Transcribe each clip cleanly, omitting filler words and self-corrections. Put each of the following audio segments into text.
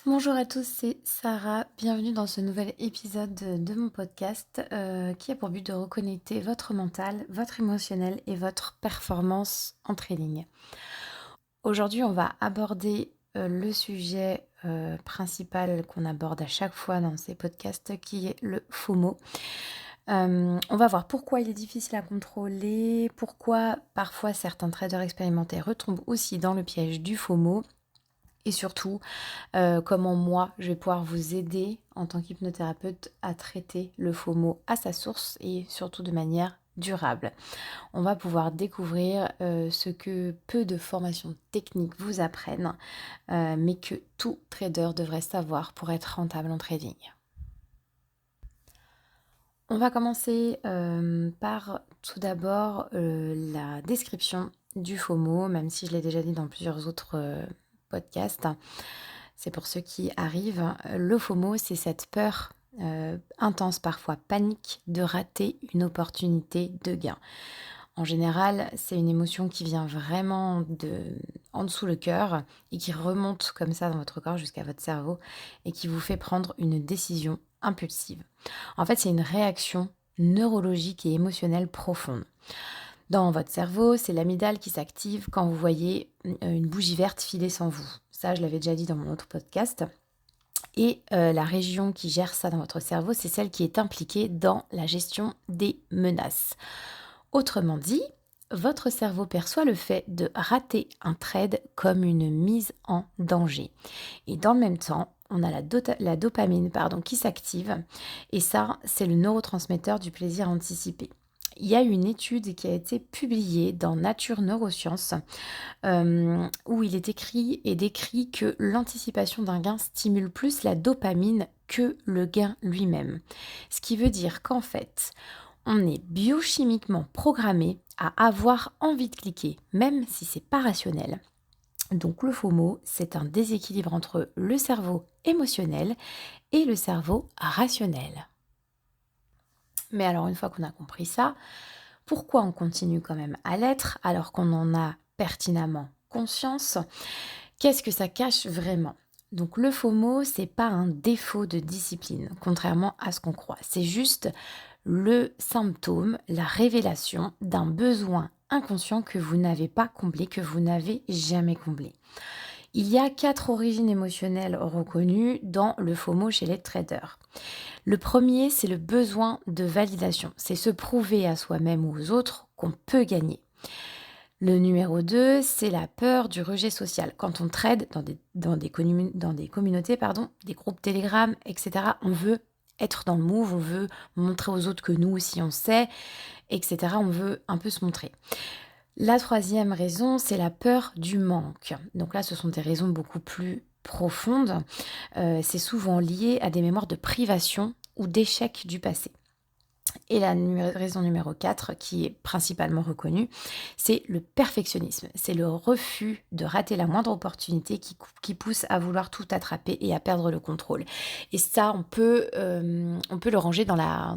Bonjour à tous, c'est Sarah. Bienvenue dans ce nouvel épisode de mon podcast qui a pour but de reconnecter votre mental, votre émotionnel et votre performance en trading. Aujourd'hui, on va aborder le sujet principal qu'on aborde à chaque fois dans ces podcasts qui est le FOMO. On va voir pourquoi il est difficile à contrôler, pourquoi parfois certains traders expérimentés retombent aussi dans le piège du FOMO et surtout comment moi, je vais pouvoir vous aider en tant qu'hypnothérapeute à traiter le FOMO à sa source et surtout de manière durable. On va pouvoir découvrir ce que peu de formations techniques vous apprennent, mais que tout trader devrait savoir pour être rentable en trading. On va commencer par tout d'abord la description du FOMO, même si je l'ai déjà dit dans plusieurs autres podcasts. C'est pour ceux qui arrivent. Le FOMO, c'est cette peur intense, parfois panique, de rater une opportunité de gain. En général, c'est une émotion qui vient vraiment en dessous le cœur et qui remonte comme ça dans votre corps jusqu'à votre cerveau et qui vous fait prendre une décision impulsive. En fait, c'est une réaction neurologique et émotionnelle profonde. Dans votre cerveau, c'est l'amygdale qui s'active quand vous voyez une bougie verte filer sans vous. Ça, je l'avais déjà dit dans mon autre podcast. Et la région qui gère ça dans votre cerveau, c'est celle qui est impliquée dans la gestion des menaces. Autrement dit, votre cerveau perçoit le fait de rater un trade comme une mise en danger. Et dans le même temps, on a la dopamine qui s'active. Et ça, c'est le neurotransmetteur du plaisir anticipé. Il y a une étude qui a été publiée dans Nature Neurosciences où il est écrit et décrit que l'anticipation d'un gain stimule plus la dopamine que le gain lui-même. Ce qui veut dire qu'en fait, on est biochimiquement programmé à avoir envie de cliquer, même si c'est pas rationnel. Donc le FOMO, c'est un déséquilibre entre le cerveau émotionnel et le cerveau rationnel. Mais alors une fois qu'on a compris ça, pourquoi on continue quand même à l'être alors qu'on en a pertinemment conscience? Qu'est-ce que ça cache vraiment? Donc le FOMO, c'est pas un défaut de discipline, contrairement à ce qu'on croit. C'est juste le symptôme, la révélation d'un besoin inconscient que vous n'avez pas comblé, que vous n'avez jamais comblé. Il y a 4 origines émotionnelles reconnues dans le FOMO chez les traders. Le premier, c'est le besoin de validation. C'est se prouver à soi-même ou aux autres qu'on peut gagner. Le numéro 2, c'est la peur du rejet social. Quand on trade dans des communautés, des groupes Telegram, etc., on veut être dans le move, on veut montrer aux autres que nous aussi on sait, etc. On veut un peu se montrer. La troisième raison, c'est la peur du manque. Donc là, ce sont des raisons beaucoup plus profondes. C'est souvent lié à des mémoires de privation ou d'échec du passé. Et la raison numéro 4, qui est principalement reconnue, c'est le perfectionnisme. C'est le refus de rater la moindre opportunité qui pousse à vouloir tout attraper et à perdre le contrôle. Et ça, on peut le ranger dans la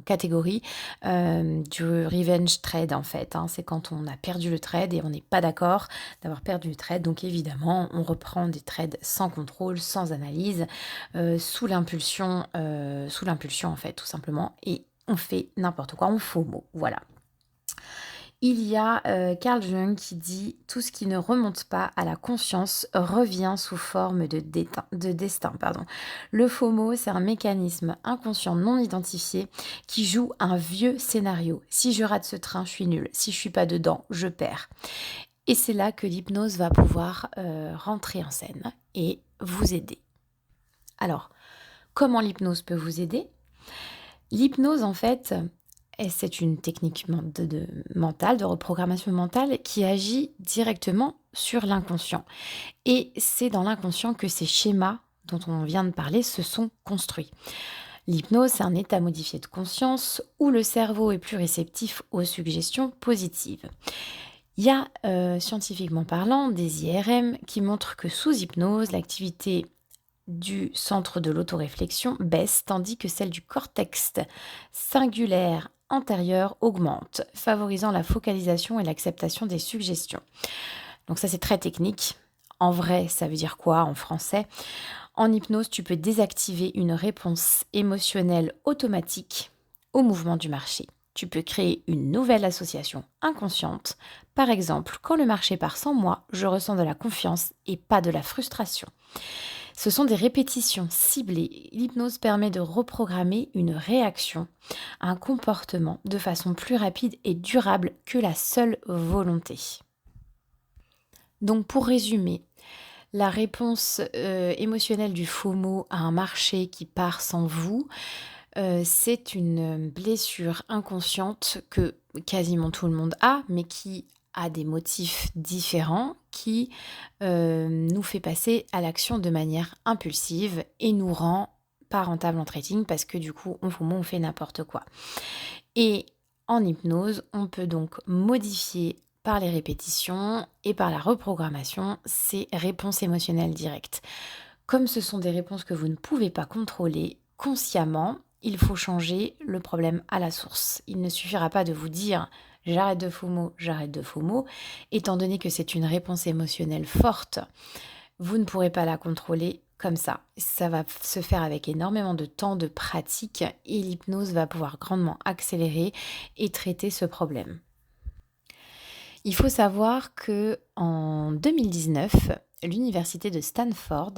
catégorie du revenge trade, en fait. C'est quand on a perdu le trade et on n'est pas d'accord d'avoir perdu le trade. Donc évidemment, on reprend des trades sans contrôle, sans analyse, sous l'impulsion, en fait, tout simplement. Et on fait n'importe quoi, on FOMO, voilà. Il y a Carl Jung qui dit « Tout ce qui ne remonte pas à la conscience revient sous forme de destin. » Le FOMO, c'est un mécanisme inconscient non identifié qui joue un vieux scénario. Si je rate ce train, je suis nulle. Si je suis pas dedans, je perds. Et c'est là que l'hypnose va pouvoir rentrer en scène et vous aider. Alors, comment l'hypnose peut vous aider ? L'hypnose, en fait, c'est une technique mentale, de reprogrammation mentale qui agit directement sur l'inconscient. Et c'est dans l'inconscient que ces schémas dont on vient de parler se sont construits. L'hypnose, c'est un état modifié de conscience où le cerveau est plus réceptif aux suggestions positives. Il y a, scientifiquement parlant, des IRM qui montrent que sous hypnose, l'activité du centre de l'autoréflexion baisse, tandis que celle du cortex singulaire antérieur augmente, favorisant la focalisation et l'acceptation des suggestions. Donc ça, c'est très technique. En vrai, ça veut dire quoi en français? En hypnose, tu peux désactiver une réponse émotionnelle automatique au mouvement du marché. Tu peux créer une nouvelle association inconsciente. Par exemple, quand le marché part sans moi, je ressens de la confiance et pas de la frustration. Ce sont des répétitions ciblées. L'hypnose permet de reprogrammer une réaction, un comportement de façon plus rapide et durable que la seule volonté. Donc pour résumer, la réponse émotionnelle du FOMO à un marché qui part sans vous, c'est une blessure inconsciente que quasiment tout le monde a, mais qui a des motifs différents, qui nous fait passer à l'action de manière impulsive et nous rend pas rentable en trading parce que du coup, on fait n'importe quoi. Et en hypnose, on peut donc modifier par les répétitions et par la reprogrammation ces réponses émotionnelles directes. Comme ce sont des réponses que vous ne pouvez pas contrôler consciemment, il faut changer le problème à la source. Il ne suffira pas de vous dire j'arrête de FOMO, étant donné que c'est une réponse émotionnelle forte, vous ne pourrez pas la contrôler comme ça. Ça va se faire avec énormément de temps de pratique et l'hypnose va pouvoir grandement accélérer et traiter ce problème. Il faut savoir que en 2019, l'université de Stanford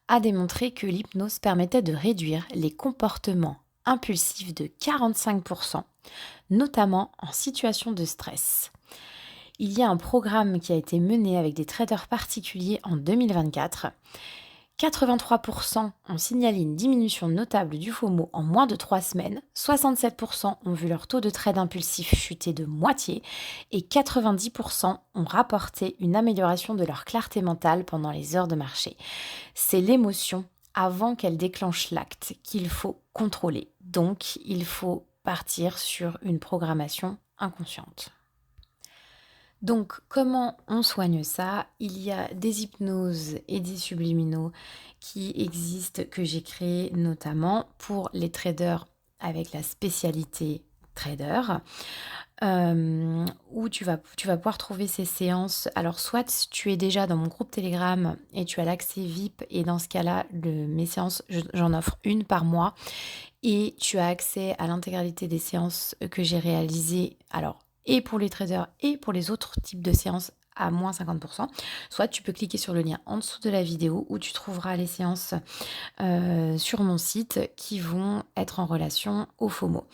a démontré que l'hypnose permettait de réduire les comportements impulsifs de 45%, notamment en situation de stress. Il y a un programme qui a été mené avec des traders particuliers en 2024. 83% ont signalé une diminution notable du FOMO en moins de 3 semaines, 67% ont vu leur taux de trade impulsif chuter de moitié et 90% ont rapporté une amélioration de leur clarté mentale pendant les heures de marché. C'est l'émotion avant qu'elle déclenche l'acte qu'il faut contrôler. Donc, il faut partir sur une programmation inconsciente. Donc, comment on soigne ça? Il y a des hypnoses et des subliminaux qui existent, que j'ai créés notamment pour les traders avec la spécialité trader, où tu vas pouvoir trouver ces séances. Alors, soit tu es déjà dans mon groupe Telegram et tu as l'accès VIP, et dans ce cas-là, mes séances, j'en offre une par mois, et tu as accès à l'intégralité des séances que j'ai réalisées. Alors, et pour les traders et pour les autres types de séances à moins 50%. Soit tu peux cliquer sur le lien en dessous de la vidéo où tu trouveras les séances sur mon site qui vont être en relation au FOMO.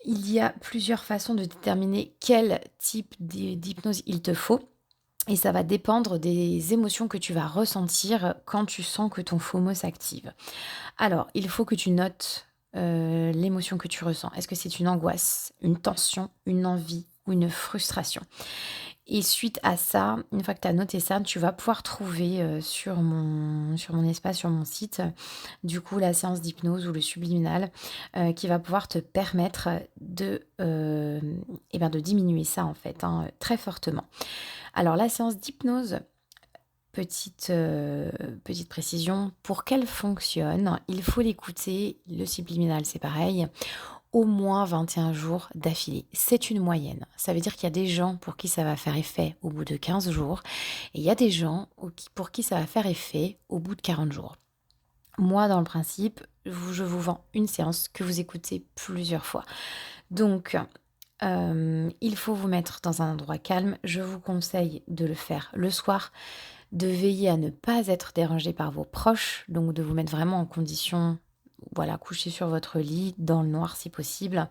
Il y a plusieurs façons de déterminer quel type d'hypnose il te faut. Et ça va dépendre des émotions que tu vas ressentir quand tu sens que ton FOMO s'active. Alors, il faut que tu notes l'émotion que tu ressens. Est-ce que c'est une angoisse, une tension, une envie ou une frustration? Et suite à ça, une fois que tu as noté ça, tu vas pouvoir trouver sur mon espace, sur mon site, du coup, la séance d'hypnose ou le subliminal qui va pouvoir te permettre de diminuer ça, en fait, très fortement. Alors, la séance d'hypnose, petite précision, pour qu'elle fonctionne, il faut l'écouter, le subliminal c'est pareil, au moins 21 jours d'affilée. C'est une moyenne. Ça veut dire qu'il y a des gens pour qui ça va faire effet au bout de 15 jours et il y a des gens pour qui ça va faire effet au bout de 40 jours. Moi, dans le principe, je vous vends une séance que vous écoutez plusieurs fois. Donc, il faut vous mettre dans un endroit calme. Je vous conseille de le faire le soir, de veiller à ne pas être dérangé par vos proches, donc de vous mettre vraiment en condition, voilà, couché sur votre lit, dans le noir si possible,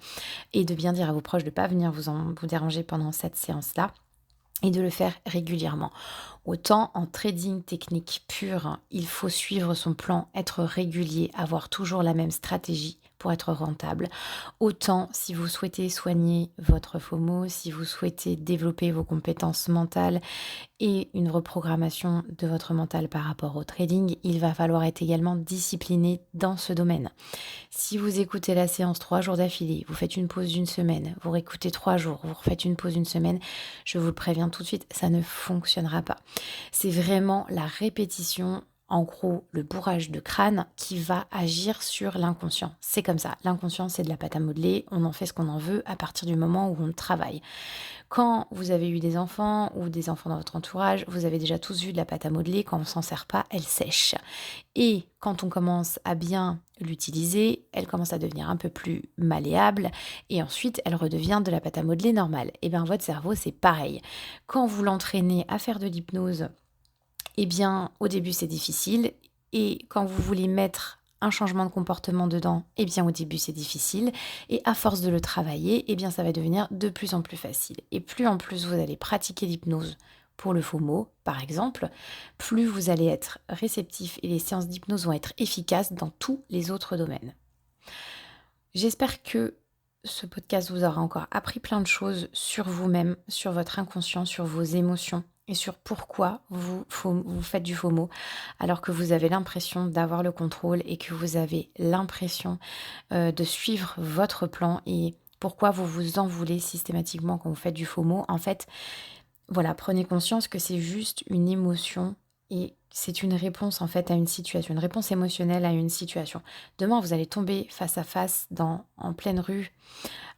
et de bien dire à vos proches de ne pas venir vous déranger pendant cette séance-là, et de le faire régulièrement. Autant en trading technique pure, il faut suivre son plan, être régulier, avoir toujours la même stratégie pour être rentable. Autant si vous souhaitez soigner votre FOMO, si vous souhaitez développer vos compétences mentales et une reprogrammation de votre mental par rapport au trading, il va falloir être également discipliné dans ce domaine. Si vous écoutez la séance 3 jours d'affilée, vous faites une pause d'une semaine, vous réécoutez 3 jours, vous refaites une pause d'une semaine, je vous le préviens tout de suite, ça ne fonctionnera pas. C'est vraiment la répétition en gros le bourrage de crâne qui va agir sur l'inconscient. C'est comme ça. L'inconscient, c'est de la pâte à modeler. On en fait ce qu'on en veut à partir du moment où on travaille. Quand vous avez eu des enfants ou des enfants dans votre entourage, vous avez déjà tous vu de la pâte à modeler. Quand on s'en sert pas, elle sèche. Et quand on commence à bien l'utiliser, elle commence à devenir un peu plus malléable et ensuite elle redevient de la pâte à modeler normale. Et bien votre cerveau, c'est pareil. Quand vous l'entraînez à faire de l'hypnose, eh bien, au début, c'est difficile. Et quand vous voulez mettre un changement de comportement dedans, eh bien, au début, c'est difficile. Et à force de le travailler, eh bien, ça va devenir de plus en plus facile. Et plus en plus vous allez pratiquer l'hypnose pour le FOMO, par exemple, plus vous allez être réceptif et les séances d'hypnose vont être efficaces dans tous les autres domaines. J'espère que ce podcast vous aura encore appris plein de choses sur vous-même, sur votre inconscient, sur vos émotions et sur pourquoi vous faites du FOMO alors que vous avez l'impression d'avoir le contrôle et que vous avez l'impression de suivre votre plan et pourquoi vous vous en voulez systématiquement quand vous faites du FOMO. En fait, voilà, prenez conscience que c'est juste une émotion et c'est une réponse en fait à une situation, une réponse émotionnelle à une situation. Demain, vous allez tomber face à face en pleine rue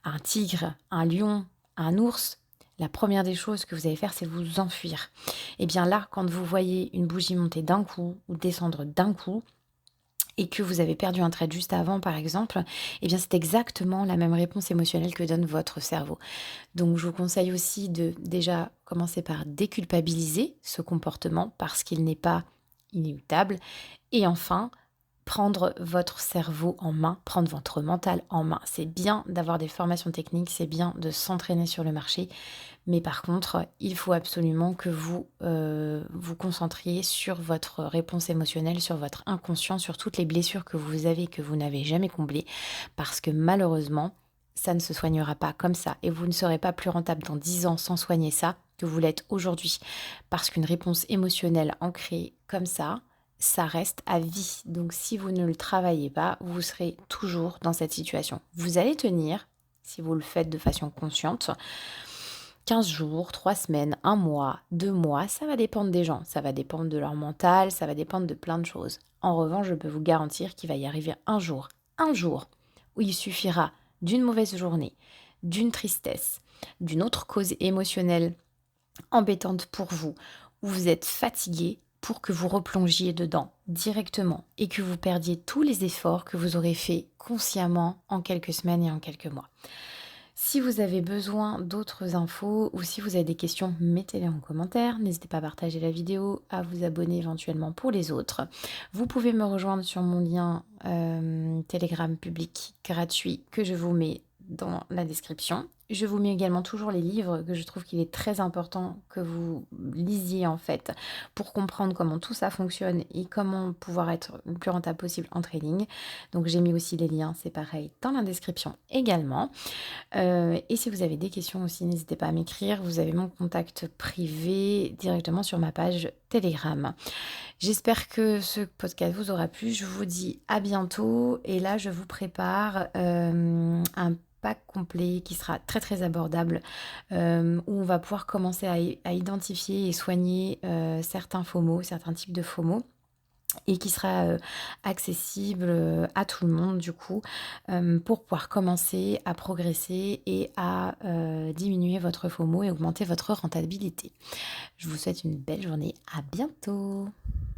à un tigre, un lion, un ours. La première des choses que vous allez faire, c'est vous enfuir. Et bien là, quand vous voyez une bougie monter d'un coup ou descendre d'un coup, et que vous avez perdu un trait juste avant, par exemple, eh bien c'est exactement la même réponse émotionnelle que donne votre cerveau. Donc je vous conseille aussi de déjà commencer par déculpabiliser ce comportement parce qu'il n'est pas inéluctable. Et enfin, prendre votre cerveau en main, prendre votre mental en main. C'est bien d'avoir des formations techniques, c'est bien de s'entraîner sur le marché, mais par contre, il faut absolument que vous vous concentriez sur votre réponse émotionnelle, sur votre inconscient, sur toutes les blessures que vous avez, que vous n'avez jamais comblées, parce que malheureusement, ça ne se soignera pas comme ça, et vous ne serez pas plus rentable dans 10 ans sans soigner ça que vous l'êtes aujourd'hui, parce qu'une réponse émotionnelle ancrée comme ça reste à vie. Donc si vous ne le travaillez pas, vous serez toujours dans cette situation. Vous allez tenir, si vous le faites de façon consciente, 15 jours, 3 semaines, 1 mois, 2 mois, ça va dépendre des gens, ça va dépendre de leur mental, ça va dépendre de plein de choses. En revanche, je peux vous garantir qu'il va y arriver un jour où il suffira d'une mauvaise journée, d'une tristesse, d'une autre cause émotionnelle embêtante pour vous, où vous êtes fatigué pour que vous replongiez dedans directement et que vous perdiez tous les efforts que vous aurez faits consciemment en quelques semaines et en quelques mois. Si vous avez besoin d'autres infos ou si vous avez des questions, mettez-les en commentaire. N'hésitez pas à partager la vidéo, à vous abonner éventuellement pour les autres. Vous pouvez me rejoindre sur mon lien Telegram public gratuit que je vous mets dans la description. Je vous mets également toujours les livres que je trouve qu'il est très important que vous lisiez en fait pour comprendre comment tout ça fonctionne et comment pouvoir être le plus rentable possible en trading. Donc j'ai mis aussi les liens, c'est pareil, dans la description également. Et si vous avez des questions aussi, n'hésitez pas à m'écrire. Vous avez mon contact privé directement sur ma page Telegram. J'espère que ce podcast vous aura plu. Je vous dis à bientôt. Et là, je vous prépare un pack complet qui sera très très abordable où on va pouvoir commencer à identifier et soigner certains FOMO, certains types de FOMO et qui sera accessible à tout le monde du coup pour pouvoir commencer à progresser et à diminuer votre FOMO et augmenter votre rentabilité. Je vous souhaite une belle journée, à bientôt.